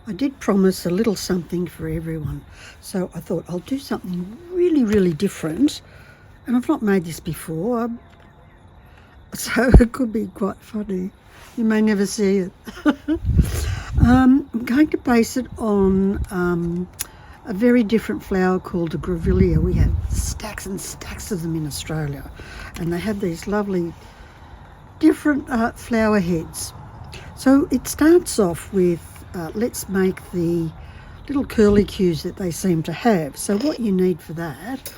I did promise a little something for everyone, so I thought I'll do something really, really different. And I've not made this before, so it could be quite funny. You may never see it. I'm going to base it on a very different flower called a Grevillea. We have stacks and stacks of them in Australia, and they have these lovely different flower heads. So it starts off with let's make the little curlicues that they seem to have. So what you need for that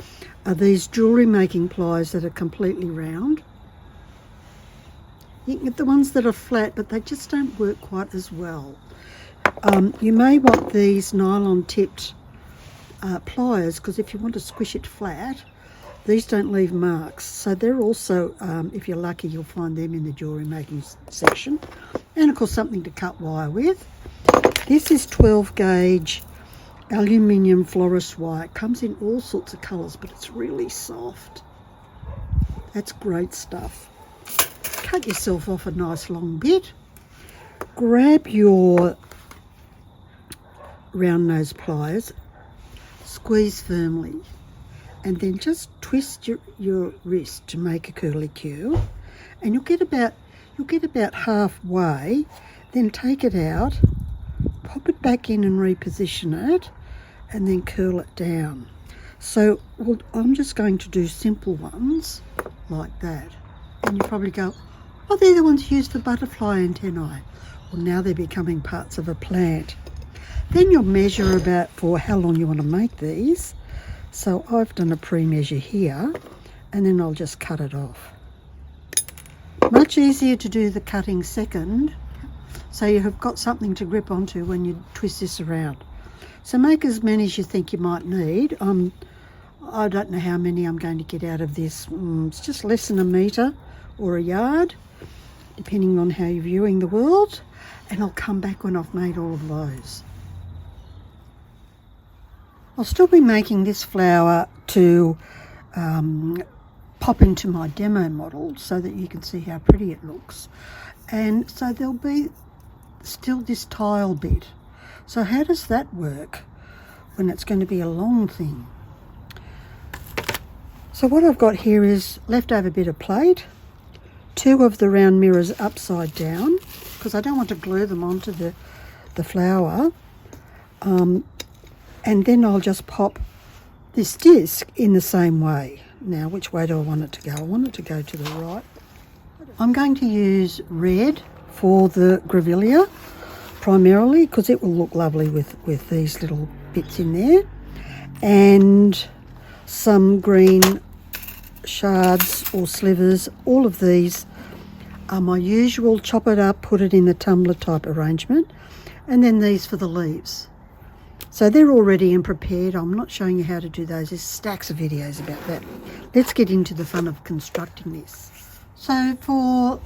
are these jewellery making pliers that are completely round. You can get the ones that are flat, but they just don't work quite as well. You may want these nylon tipped pliers, because if you want to squish it flat, these don't leave marks. So they're also, if you're lucky, you'll find them in the jewellery making section. And of course something to cut wire with. This is 12 gauge aluminium florist wire. It comes in all sorts of colours, but it's really soft. That's great stuff. Cut yourself off a nice long bit. Grab your round nose pliers, squeeze firmly, and then just twist your wrist to make a curlicue, and you'll get about halfway. Then take it out, pop it back in and reposition it, and then curl it down. So I'm just going to do simple ones like that. And you probably go, oh, they're the ones used for butterfly antennae. Well, now they're becoming parts of a plant. Then you'll measure about for how long you want to make these. So I've done a pre-measure here, and then I'll just cut it off. Much easier to do the cutting second, so you have got something to grip onto when you twist this around. So make as many as you think you might need. I don't know how many I'm going to get out of this. It's just less than a metre or a yard, depending on how you're viewing the world. And I'll come back when I've made all of those. I'll still be making this flower to pop into my demo model so that you can see how pretty it looks. And so there'll be still this tile bit. So how does that work when it's going to be a long thing? So what I've got here is leftover bit of plate, 2 of the round mirrors upside down, because I don't want to glue them onto the flower. And then I'll just pop this disc in the same way. Now, which way do I want it to go? I want it to go to the right. I'm going to use red for the Grevillea primarily, because it will look lovely with these little bits in there. And some green shards or slivers. All of these are my usual chop it up, put it in the tumbler type arrangement. And then these for the leaves. So they're all ready and prepared. I'm not showing you how to do those. There's stacks of videos about that. Let's get into the fun of constructing this. So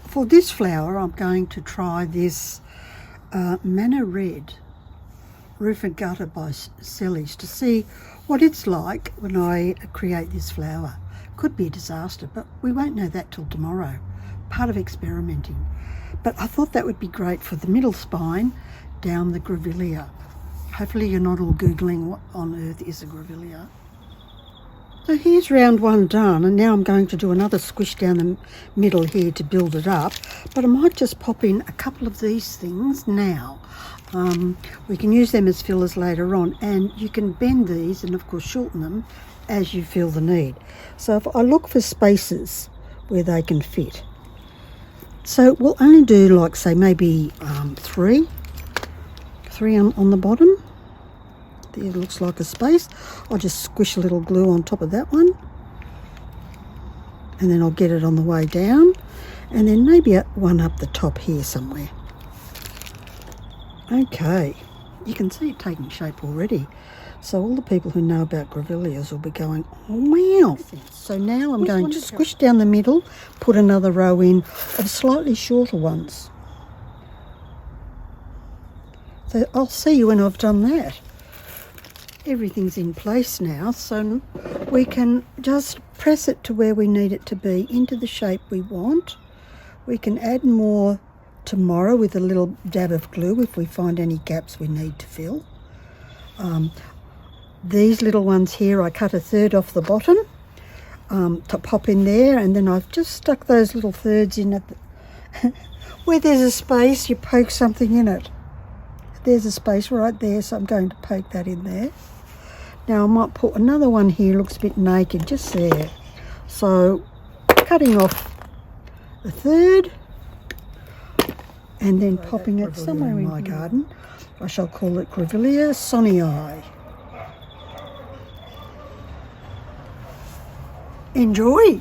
for this flower, I'm going to try this Manna Red Roof and Gutter by Sellies to see what it's like when I create this flower. Could be a disaster, but we won't know that till tomorrow. Part of experimenting. But I thought that would be great for the middle spine down the Grevillea. Hopefully you're not all Googling what on earth is a Grevillea. So here's round 1 done, and now I'm going to do another squish down the middle here to build it up. But I might just pop in a couple of these things now. We can use them as fillers later on, and you can bend these and of course shorten them as you feel the need. So if I look for spaces where they can fit. So we'll only do like say maybe 3 on the bottom. There looks like a space. I'll just squish a little glue on top of that one, and then I'll get it on the way down, and then maybe one up the top here somewhere. Okay, you can see it taking shape already. So all the people who know about Grevilleas will be going, oh wow. So now I'm going to squish down the middle, put another row in of slightly shorter ones. So I'll see you when I've done that. Everything's in place now, so we can just press it to where we need it to be, into the shape we want. We can add more tomorrow with a little dab of glue if we find any gaps we need to fill. These little ones here, I cut a third off the bottom to pop in there, and then I've just stuck those little thirds in at the where there's a space, you poke something in it. There's a space right there, so I'm going to poke that in there. Now I might put another one here, looks a bit naked, just there. So cutting off a third and then popping it somewhere in my garden. I shall call it Grevillea Sonja. Enjoy!